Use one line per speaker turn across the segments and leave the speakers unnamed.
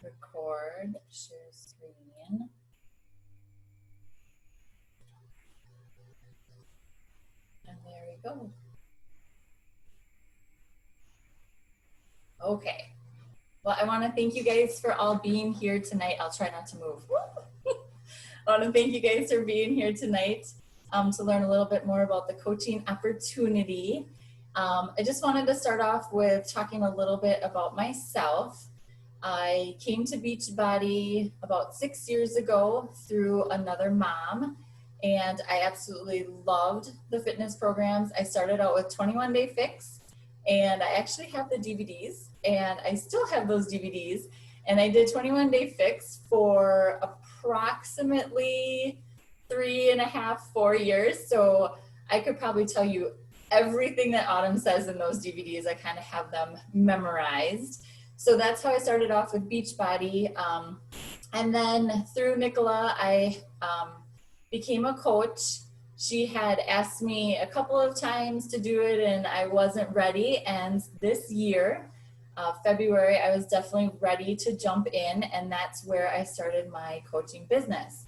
record, share screen. And there we go. Okay. Well, I want to thank you guys for all being here tonight. I'll try not to move. I want to thank you guys for being here tonight to learn a little bit more about the coaching opportunity. I just wanted to start off with talking a little bit about myself. I came to Beachbody about 6 years ago through another mom, and I absolutely loved the fitness programs. I started out with 21 Day Fix, and I actually have the DVDs, and I still have those DVDs. And I did 21 Day Fix for approximately 3.5, 4 years. So I could probably tell you everything that Autumn says in those DVDs. I kind of have them memorized. So that's how I started off with Beachbody. And then through Nicola, I became a coach. She had asked me a couple of times to do it and I wasn't ready. And this year, February, I was definitely ready to jump in, and that's where I started my coaching business.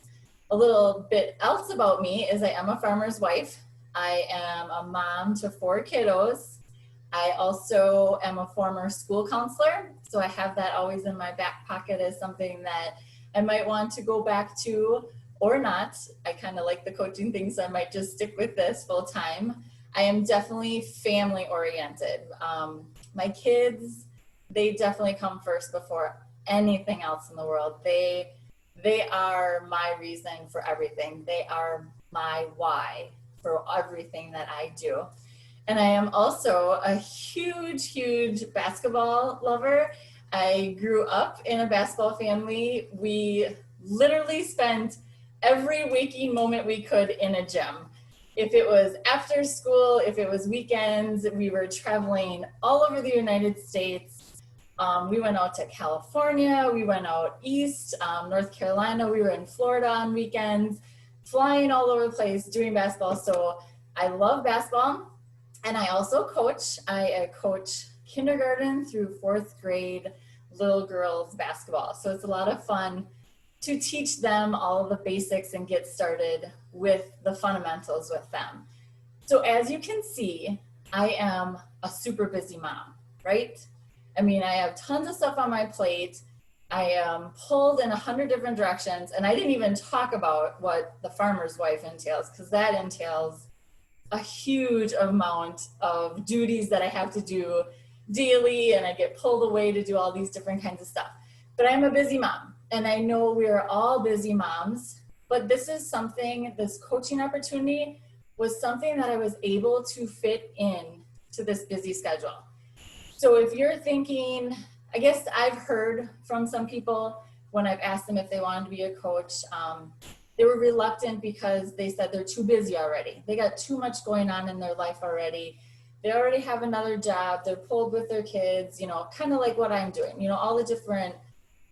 A little bit else about me is I am a farmer's wife. I am a mom to 4 kiddos. I also am a former school counselor, so I have that always in my back pocket as something that I might want to go back to or not. I kind of like the coaching thing, so I might just stick with this full time. I am definitely family oriented. My kids, they definitely come first before anything else in the world. They are my reason for everything. They are my why for everything that I do. And I am also a huge basketball lover. I grew up in a basketball family. We literally spent every waking moment we could in a gym. If it was after school, if it was weekends, we were traveling all over the United States. We went out to California, we went out east, North Carolina, we were in Florida on weekends, flying all over the place, doing basketball. So I love basketball, and I also coach. I coach kindergarten through 4th grade little girls basketball. So it's a lot of fun to teach them all of the basics and get started with the fundamentals with them. So as you can see, I am a super busy mom, right? I mean, I have tons of stuff on my plate. I am pulled in 100 different directions, and I didn't even talk about what the farmer's wife entails, because that entails a huge amount of duties that I have to do daily, and I get pulled away to do all these different kinds of stuff. But I'm a busy mom, and I know we are all busy moms, but this is something, this coaching opportunity was something that I was able to fit in to this busy schedule. So if you're thinking, I guess I've heard from some people when I've asked them if they wanted to be a coach, they were reluctant because they said they're too busy already. They got too much going on in their life already. They already have another job. They're pulled with their kids, you know, kind of like what I'm doing, you know, all the different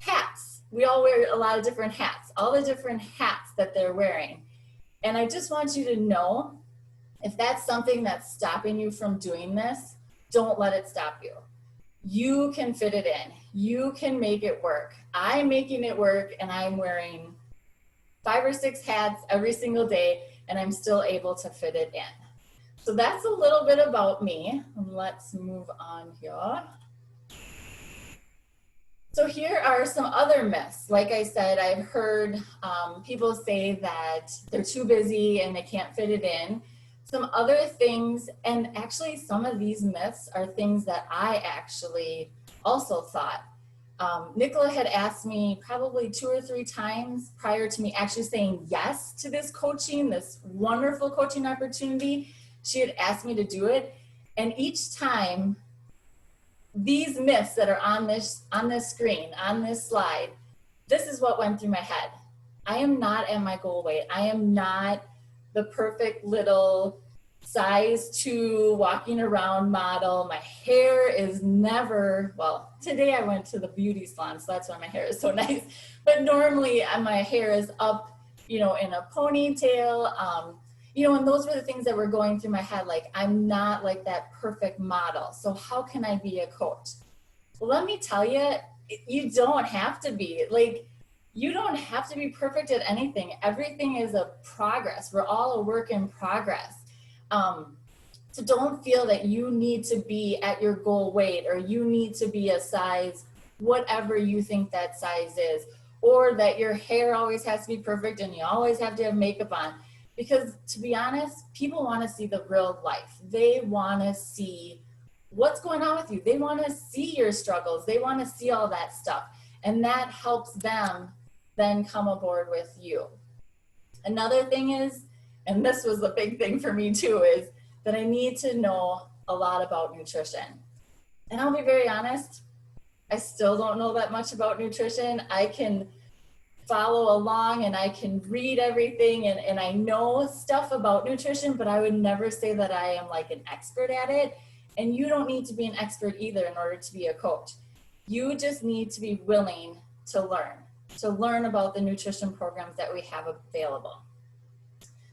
hats. We all wear a lot of different hats, all the different hats that they're wearing. And I just want you to know, if that's something that's stopping you from doing this, don't let it stop you. You can fit it in. You can make it work. I'm making it work, and I'm wearing 5 or 6 hats every single day, and I'm still able to fit it in. So that's a little bit about me. Let's move on here. So here are some other myths. Like I said, I've heard people say that they're too busy and they can't fit it in. Some other things, and actually some of these myths are things that I actually also thought. Nicola had asked me probably 2 or 3 times prior to me actually saying yes to this coaching, this wonderful coaching opportunity. She had asked me to do it. And each time, these myths that are on this screen, on this slide, this is what went through my head. I am not at my goal weight. I am not the perfect little size 2 walking around model. My hair is never, well, today I went to the beauty salon, so that's why my hair is so nice. But normally my hair is up, you know, in a ponytail. You know, and those were the things that were going through my head. Like, I'm not like that perfect model. So how can I be a coach? Well, let me tell you, You don't have to be. Like, you don't have to be perfect at anything. Everything is a progress. We're all a work in progress. So don't feel that you need to be at your goal weight, or you need to be a size, whatever you think that size is, or that your hair always has to be perfect and you always have to have makeup on. Because to be honest, people want to see the real life. They want to see what's going on with you. They want to see your struggles. They want to see all that stuff. And that helps them then come aboard with you. Another thing is, and this was a big thing for me too, is that I need to know a lot about nutrition. And I'll be very honest, I still don't know that much about nutrition. I can follow along and I can read everything, and I know stuff about nutrition, but I would never say that I am like an expert at it. And you don't need to be an expert either in order to be a coach. You just need to be willing to learn about the nutrition programs that we have available.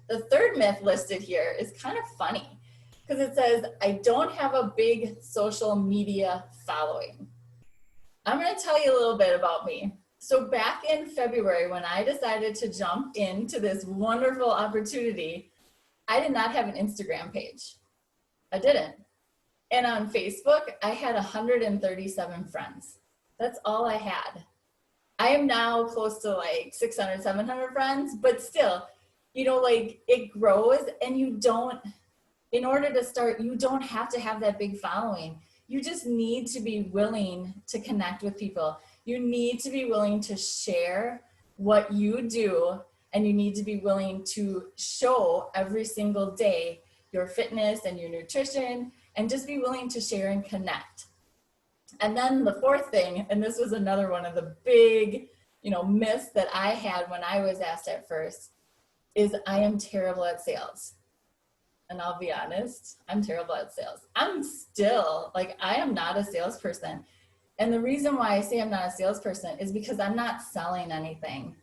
The third myth listed here is kind of funny because it says, I don't have a big social media following. I'm going to tell you a little bit about me. So back in February, when I decided to jump into this wonderful opportunity, I did not have an Instagram page. I didn't. And on Facebook, I had 137 friends. That's all I had. I am now close to like 600, 700 friends, but still, you know, like it grows, and you don't, in order to start, you don't have to have that big following. You just need to be willing to connect with people. You need to be willing to share what you do, and you need to be willing to show every single day your fitness and your nutrition, and just be willing to share and connect. And then the fourth thing, and this was another one of the big, myths that I had when I was asked at first, is I am terrible at sales. And I'll be honest, I'm terrible at sales. I'm still, I am not a salesperson. And the reason why I say I'm not a salesperson is because I'm not selling anything.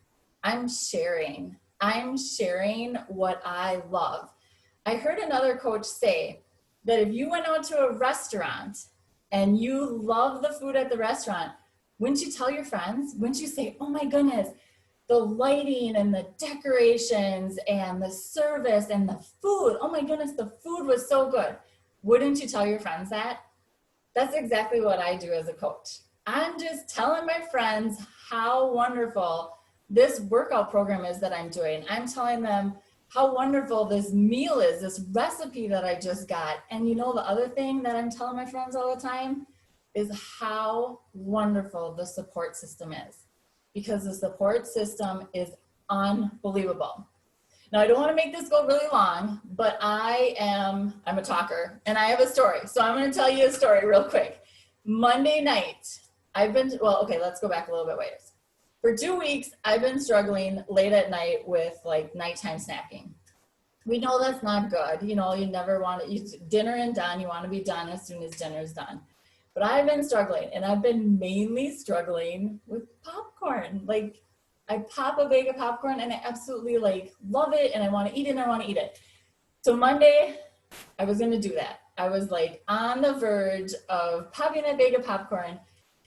I'm sharing. I'm sharing what I love. I heard another coach say that if you went out to a restaurant and you love the food at the restaurant, wouldn't you tell your friends? Wouldn't you say, oh my goodness, the lighting and the decorations and the service and the food, oh my goodness, the food was so good. Wouldn't you tell your friends that? That's exactly what I do as a coach. I'm just telling my friends how wonderful this workout program is that I'm doing. I'm telling them how wonderful this meal is, this recipe that I just got. And the other thing that I'm telling my friends all the time is how wonderful the support system is, because the support system is unbelievable. Now, I don't want to make this go really long, but I'm a talker and I have a story. So I'm going to tell you a story real quick. Monday night, let's go back a little bit later. For 2 weeks, I've been struggling late at night with nighttime snacking. We know that's not good. You never want to eat dinner and done. You want to be done as soon as dinner's done. But I've been struggling, and I've been mainly struggling with popcorn. I pop a bag of popcorn and I absolutely love it, and I want to eat it and I want to eat it. So Monday, I was going to do that. I was on the verge of popping a bag of popcorn,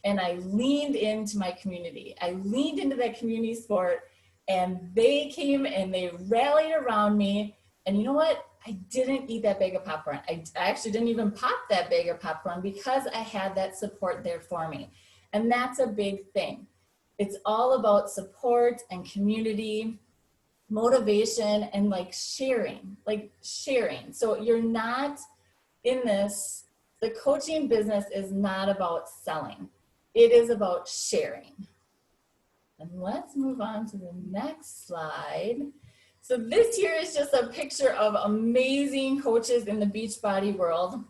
and I leaned into my community. I leaned into that community sport, and they came and they rallied around me. And you know what? I didn't eat that bag of popcorn. I actually didn't even pop that bag of popcorn because I had that support there for me. And that's a big thing. It's all about support and community, motivation, and sharing. So you're not in this, the coaching business is not about selling. It is about sharing. And let's move on to the next slide. So this here is just a picture of amazing coaches in the Beachbody world.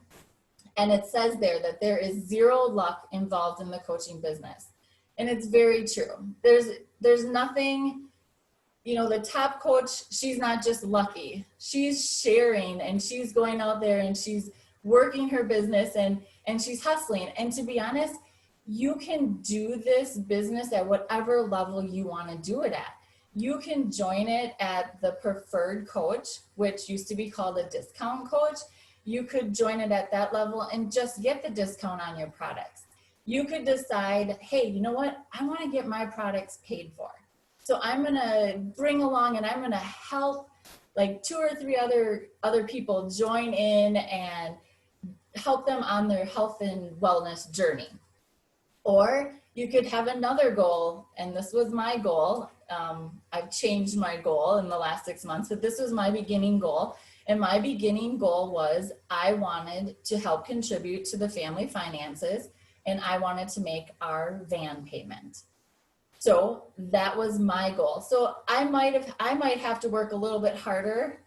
And it says there that there is zero luck involved in the coaching business. And it's very true. There's nothing, the top coach, she's not just lucky. She's sharing, and she's going out there and she's working her business and she's hustling. And to be honest, you can do this business at whatever level you want to do it at. You can join it at the preferred coach, which used to be called a discount coach. You could join it at that level and just get the discount on your products. You could decide, hey, you know what? I want to get my products paid for. So I'm going to bring along and I'm going to help like 2 or 3 other people join in and help them on their health and wellness journey. Or you could have another goal, and this was my goal. I've changed my goal in the last 6 months, but this was my beginning goal. And my beginning goal was I wanted to help contribute to the family finances, and I wanted to make our van payment. So that was my goal. So I might have to work a little bit harder,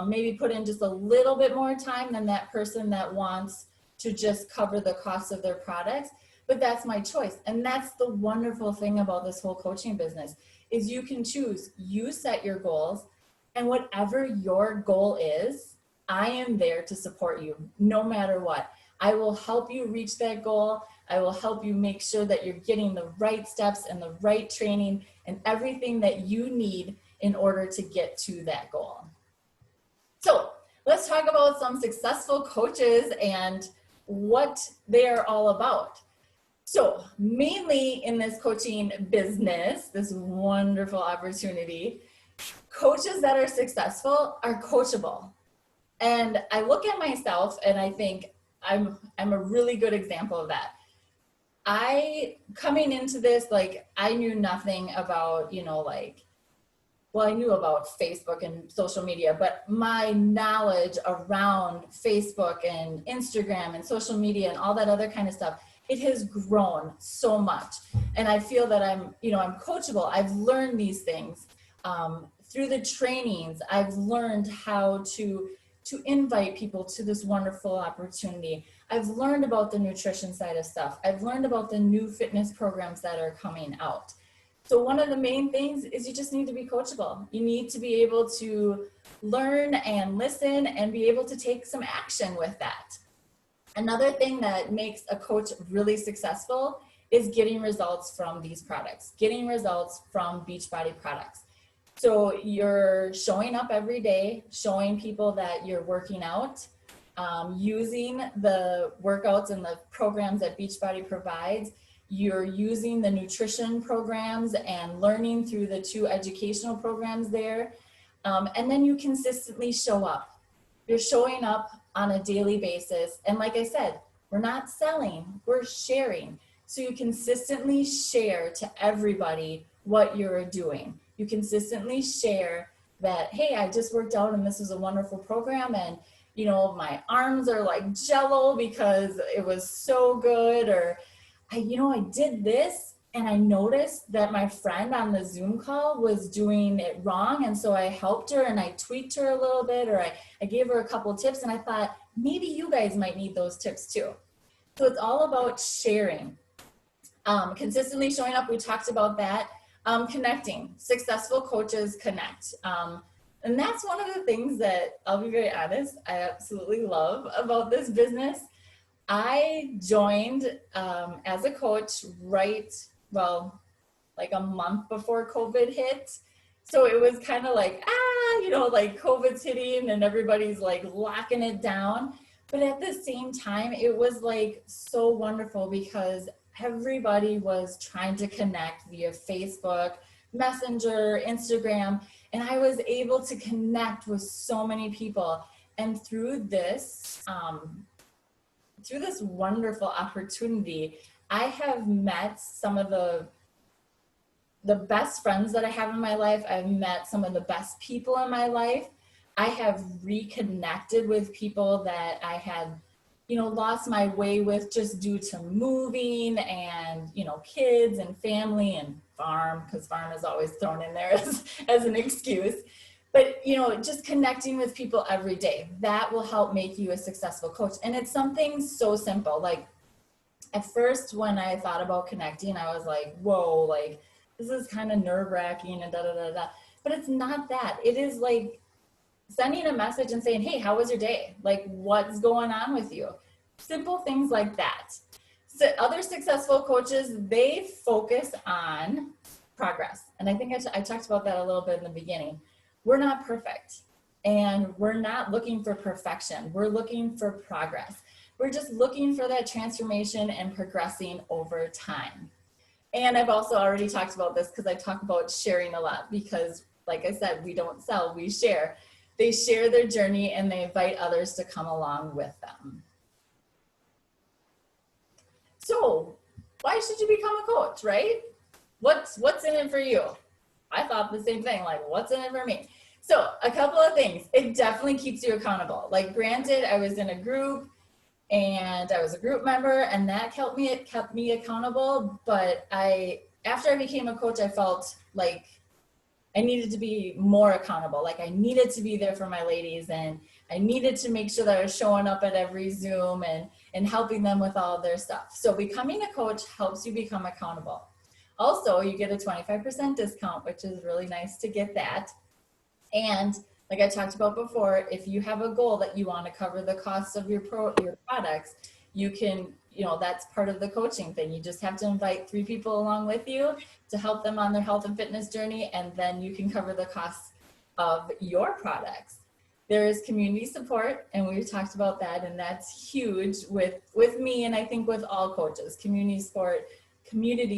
maybe put in just a little bit more time than that person that wants to just cover the cost of their products. But that's my choice. And that's the wonderful thing about this whole coaching business is you can choose. You set your goals, and whatever your goal is, I am there to support you no matter what. I will help you reach that goal. I will help you make sure that you're getting the right steps and the right training and everything that you need in order to get to that goal. So let's talk about some successful coaches and what they are all about. So mainly in this coaching business, this wonderful opportunity, coaches that are successful are coachable. And I look at myself and I think I'm a really good example of that. Coming into this, like I knew nothing about, I knew about Facebook and social media, but my knowledge around Facebook and Instagram and social media and all that other kind of stuff, it has grown so much. And I feel that I'm coachable. I've learned these things through the trainings. I've learned how to invite people to this wonderful opportunity. I've learned about the nutrition side of stuff. I've learned about the new fitness programs that are coming out. So one of the main things is you just need to be coachable. You need to be able to learn and listen and be able to take some action with that. Another thing that makes a coach really successful is getting results from these products, getting results from Beachbody products. So you're showing up every day, showing people that you're working out, using the workouts and the programs that Beachbody provides. You're using the nutrition programs and learning through the 2 educational programs there. And then you consistently show up. You're showing up on a daily basis. And like I said, we're not selling, we're sharing. So you consistently share to everybody what you're doing. You consistently share that, hey, I just worked out and this is a wonderful program. And, my arms are like jello because it was so good. Or, I did this and I noticed that my friend on the Zoom call was doing it wrong. And so I helped her and I tweaked her a little bit, or I gave her a couple of tips, and I thought maybe you guys might need those tips too. So it's all about sharing. Consistently showing up, we talked about that. Connecting. Successful coaches connect. And that's one of the things that, I'll be very honest, I absolutely love about this business. I joined as a coach like a month before COVID hit. So it was kind of like, like COVID's hitting and everybody's like locking it down. But at the same time, it was like so wonderful because everybody was trying to connect via Facebook, Messenger, Instagram, and I was able to connect with so many people. And through this wonderful opportunity, I have met some of the best friends that I have in my life. I've met some of the best people in my life. I have reconnected with people that I had, lost my way with just due to moving and, kids and family and farm, because farm is always thrown in there as an excuse. But, just connecting with people every day, that will help make you a successful coach. And it's something so simple. Like at first when I thought about connecting, I was like, whoa, like this is kind of nerve-wracking and da-da-da-da. But it's not that. It is like sending a message and saying, hey, how was your day? Like, what's going on with you? Simple things like that. So other successful coaches, they focus on progress. And I think I talked about that a little bit in the beginning. We're not perfect and we're not looking for perfection. We're looking for progress. We're just looking for that transformation and progressing over time. And I've also already talked about this because I talk about sharing a lot because, like I said, we don't sell, we share. They share their journey and they invite others to come along with them. So why should you become a coach, right? What's in it for you? I thought the same thing, like what's in it for me? So a couple of things. It definitely keeps you accountable. Like granted, I was in a group and I was a group member and that kept me accountable. But after I became a coach, I felt like I needed to be more accountable. Like I needed to be there for my ladies and I needed to make sure that I was showing up at every Zoom and helping them with all of their stuff. So becoming a coach helps you become accountable. Also, you get a 25% discount, which is really nice to get that. And like I talked about before, if you have a goal that you want to cover the costs of your products, you can, that's part of the coaching thing. You just have to invite 3 people along with you to help them on their health and fitness journey, and then you can cover the costs of your products. There is community support, and we've talked about that, and that's huge with me, and I think with all coaches. Community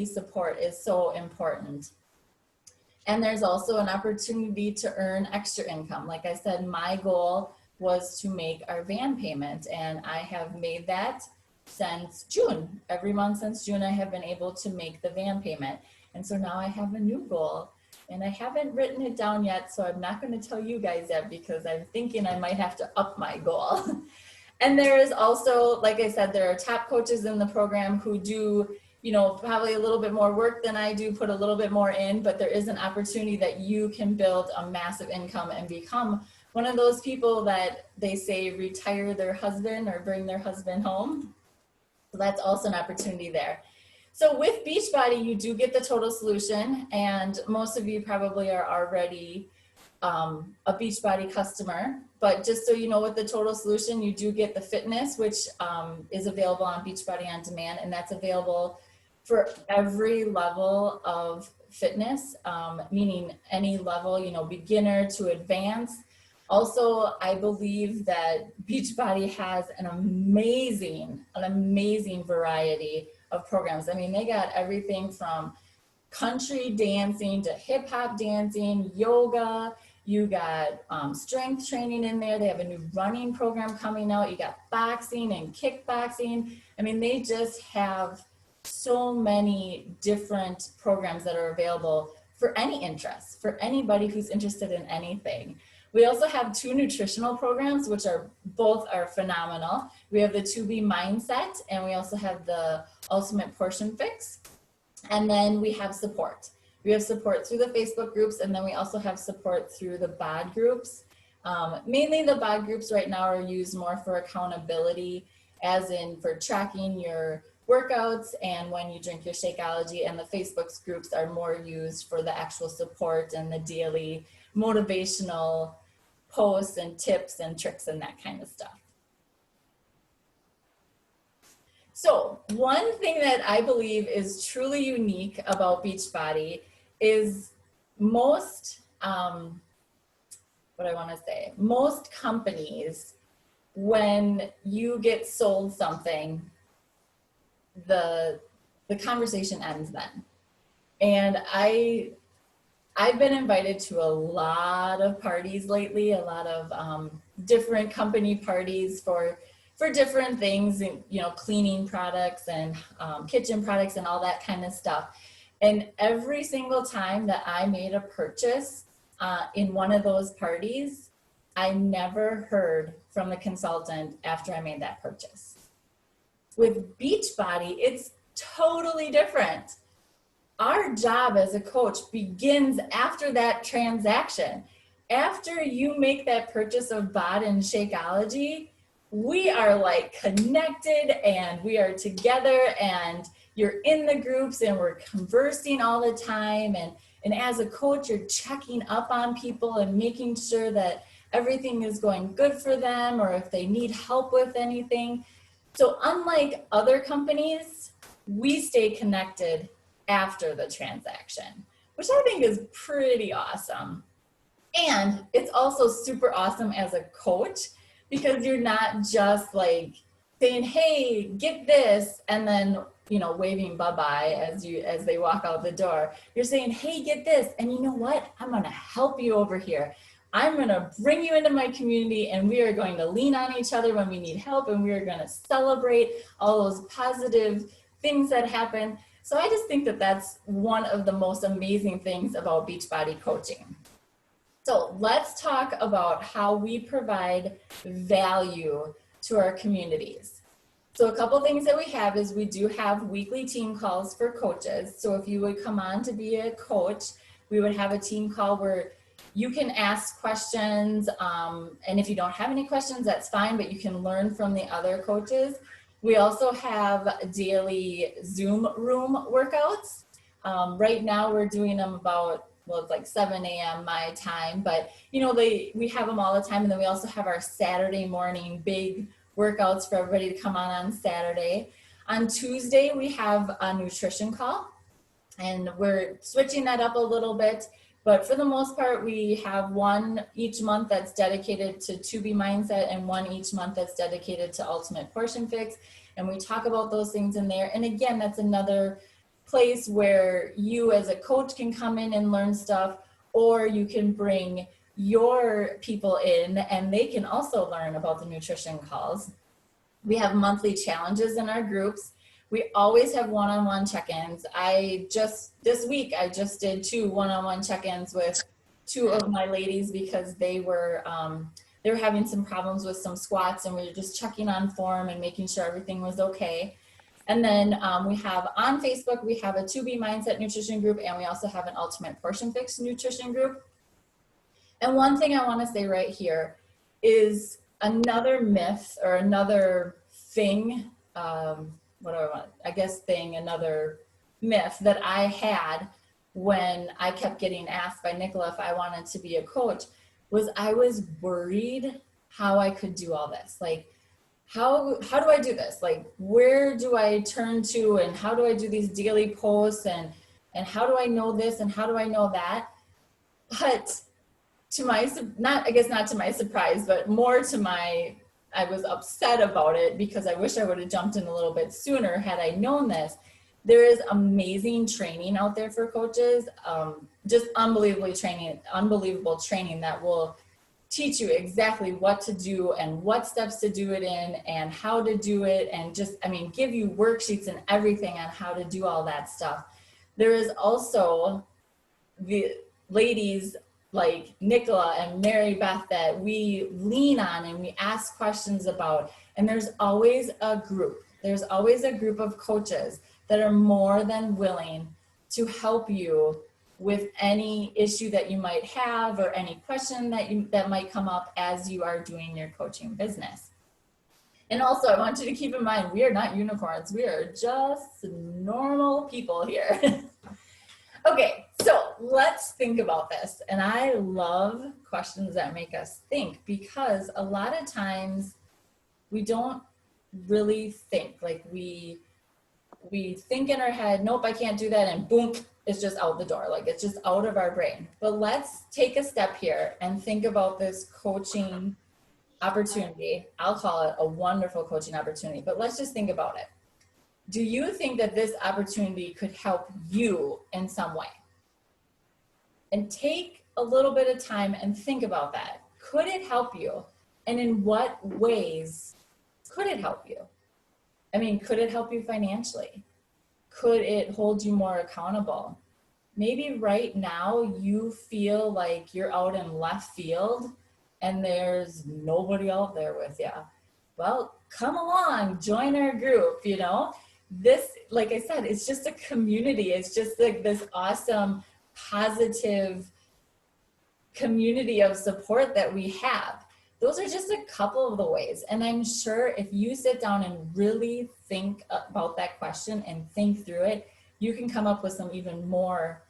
support is so important. And there's also an opportunity to earn extra income. Like I said, my goal was to make our van payment, and I have made that since June. Every month since June, I have been able to make the van payment. And so now I have a new goal, and I haven't written it down yet, so I'm not going to tell you guys yet because I'm thinking I might have to up my goal. And there is also, like I said, there are top coaches in the program who do probably a little bit more work than I do, put a little bit more in, but there is an opportunity that you can build a massive income and become one of those people that they say retire their husband or bring their husband home. So that's also an opportunity there. So with Beachbody, you do get the total solution, and most of you probably are already a Beachbody customer, but just so you know, with the total solution, you do get the fitness, which is available on Beachbody On Demand, and that's available for every level of fitness, meaning any level, beginner to advanced. Also, I believe that Beachbody has an amazing variety of programs. I mean, they got everything from country dancing to hip hop dancing, yoga. You got strength training in there. They have a new running program coming out. You got boxing and kickboxing. I mean, they just have so many different programs that are available for any interest, for anybody who's interested in anything. We also have 2 nutritional programs, which both are phenomenal. We have the 2B Mindset, and we also have the Ultimate Portion Fix. And then we have support. We have support through the Facebook groups, and then we also have support through the BOD groups. Mainly the BOD groups right now are used more for accountability, as in for tracking your workouts and when you drink your Shakeology, and the Facebook groups are more used for the actual support and the daily motivational posts and tips and tricks and that kind of stuff. So one thing that I believe is truly unique about Beachbody is most companies, when you get sold something, the conversation ends then. And I've been invited to a lot of parties lately, a lot of different company parties for different things, cleaning products and kitchen products and all that kind of stuff. And every single time that I made a purchase in one of those parties, I never heard from the consultant after I made that purchase. With Beachbody, it's totally different. Our job as a coach begins after that transaction. After you make that purchase of BOD and Shakeology, we are like connected and we are together, and you're in the groups and we're conversing all the time. And as a coach, you're checking up on people and making sure that everything is going good for them, or if they need help with anything. So unlike other companies, we stay connected after the transaction, which I think is pretty awesome. And it's also super awesome as a coach, because you're not just like saying, hey, get this, and then, you know, waving bye-bye as they walk out the door. You're saying, hey, get this, and you know what? I'm gonna help you over here. I'm gonna bring you into my community, and we are going to lean on each other when we need help, and we are gonna celebrate all those positive things that happen. So I just think that that's one of the most amazing things about Beachbody Coaching. So let's talk about how we provide value to our communities. So a couple things that we have is we do have weekly team calls for coaches. So if you would come on to be a coach, we would have a team call where you can ask questions. And if you don't have any questions, that's fine, but you can learn from the other coaches. We also have daily Zoom room workouts. Right now we're doing them about, well, it's like 7 a.m. my time, but you know, we have them all the time. And then we also have our Saturday morning big workouts for everybody to come on Saturday. On Tuesday, we have a nutrition call, and we're switching that up a little bit. But for the most part, we have one each month that's dedicated to 2B mindset and one each month that's dedicated to ultimate portion fix. And we talk about those things in there. And again, that's another place where you as a coach can come in and learn stuff, or you can bring your people in and they can also learn about the nutrition calls. We have monthly challenges in our groups. We always have one-on-one check-ins. This week, I just did 2 one-on-one check-ins with 2 of my ladies because they were having some problems with some squats, and we were just checking on form and making sure everything was okay. And then we have on Facebook, we have a 2B Mindset Nutrition group, and we also have an Ultimate Portion Fix Nutrition group. And one thing I want to say right here is another myth or another thing, another myth that I had when I kept getting asked by Nicola if I wanted to be a coach was I was worried how I could do all this. Like, how do I do this? Like, where do I turn to, and how do I do these daily posts, and how do I know this and how do I know that? But to my, not to my surprise, but more to my, I was upset about it because I wish I would have jumped in a little bit sooner had I known this. There is amazing training out there for coaches, just unbelievable training that will teach you exactly what to do and what steps to do it in and how to do it, and just, give you worksheets and everything on how to do all that stuff. There is also the ladies like Nicola and Mary Beth that we lean on and we ask questions about. And there's always a group. There's always a group of coaches that are more than willing to help you with any issue that you might have or any question that might come up as you are doing your coaching business. And also, I want you to keep in mind, we are not unicorns. We are just normal people here. Okay, so let's think about this. And I love questions that make us think, because a lot of times we don't really think. Like we think in our head, nope, I can't do that, and boom, it's just out the door. Like, it's just out of our brain. But let's take a step here and think about this coaching opportunity. I'll call it a wonderful coaching opportunity, but let's just think about it. Do you think that this opportunity could help you in some way? And take a little bit of time and think about that. Could it help you? And in what ways could it help you? Could it help you financially? Could it hold you more accountable? Maybe right now you feel like you're out in left field and there's nobody out there with you. Well, come along, join our group, This, like I said, it's just a community. It's just like this awesome, positive community of support that we have. Those are just a couple of the ways. And I'm sure if you sit down and really think about that question and think through it, you can come up with some even more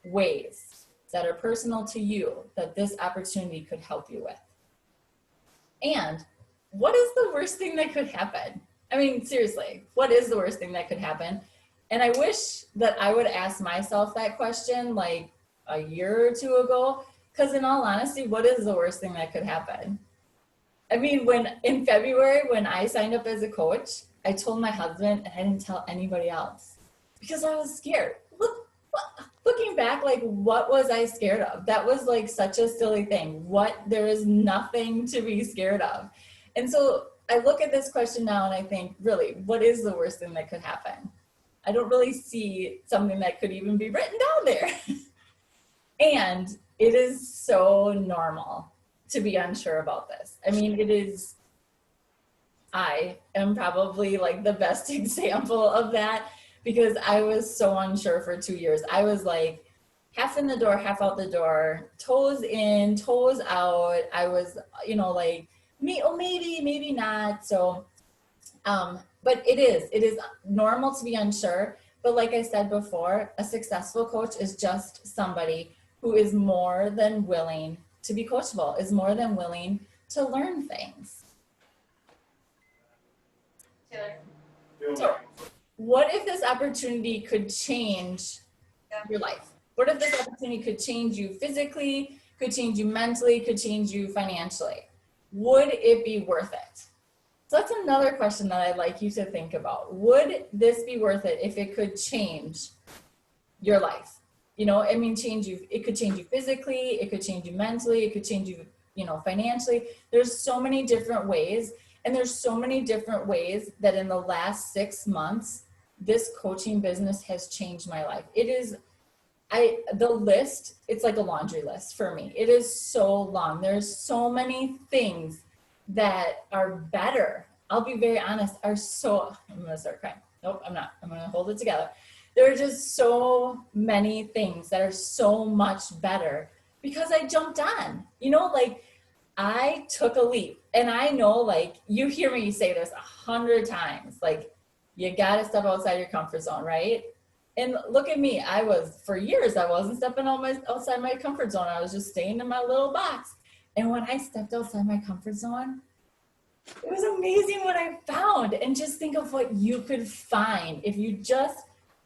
ways that are personal to you that this opportunity could help you with. And what is the worst thing that could happen? Seriously, what is the worst thing that could happen? And I wish that I would ask myself that question like a year or 2 ago, because in all honesty, what is the worst thing that could happen? I mean, when in February, when I signed up as a coach, I told my husband and I didn't tell anybody else because I was scared. Looking back, like, what was I scared of? That was like such a silly thing. There is nothing to be scared of. And so I look at this question now and I think, really, what is the worst thing that could happen? I don't really see something that could even be written down there. And it is so normal to be unsure about this. I mean, I am probably like the best example of that because I was so unsure for 2 years. I was like half in the door, half out the door, toes in, toes out. I was, like maybe not. So, but it is normal to be unsure. But like I said before, a successful coach is just somebody who is more than willing to be coachable, is more than willing to learn things. So, what if this opportunity could change your life? What if this opportunity could change you physically, could change you mentally, could change you financially? Would it be worth it? So that's another question that I'd like you to think about. Would this be worth it if it could change your life? Change you. It could change you physically, it could change you mentally, it could change you, financially. There's so many different ways. And there's so many different ways that in the last 6 months, this coaching business has changed my life. The list, it's like a laundry list for me. It is so long. There's so many things that are better. I'll be very honest, I'm going to start crying. Nope, I'm not. I'm going to hold it together. There are just so many things that are so much better because I jumped on, I took a leap. And I know, you hear me say this 100 times, you got to step outside your comfort zone, right? And look at me. For years, I wasn't stepping outside my comfort zone. I was just staying in my little box. And when I stepped outside my comfort zone, it was amazing what I found. And just think of what you could find if you just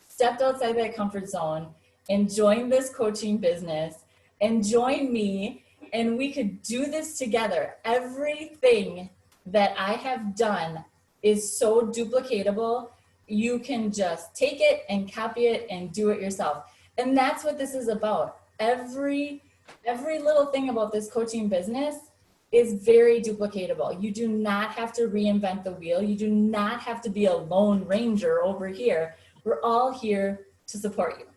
stepped outside that comfort zone and joined this coaching business and join me. And we could do this together. Everything that I have done is so duplicatable. You can just take it and copy it and do it yourself. And that's what this is about. Every little thing about this coaching business is very duplicatable. You do not have to reinvent the wheel. You do not have to be a lone ranger over here. We're all here to support you.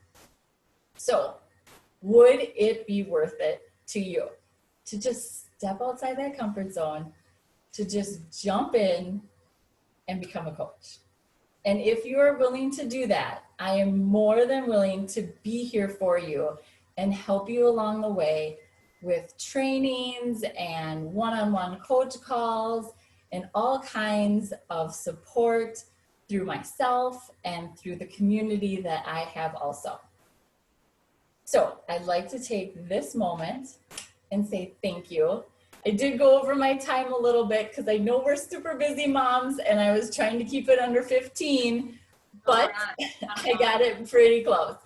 So, would it be worth it to you to just step outside that comfort zone, to just jump in and become a coach? And if you are willing to do that, I am more than willing to be here for you and help you along the way with trainings and one-on-one coach calls and all kinds of support through myself and through the community that I have also. So I'd like to take this moment and say thank you. I did go over my time a little bit because I know we're super busy moms and I was trying to keep it under 15, but I got it pretty close.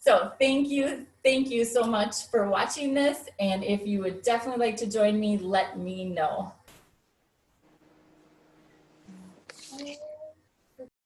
So thank you so much for watching this. And if you would definitely like to join me, let me know.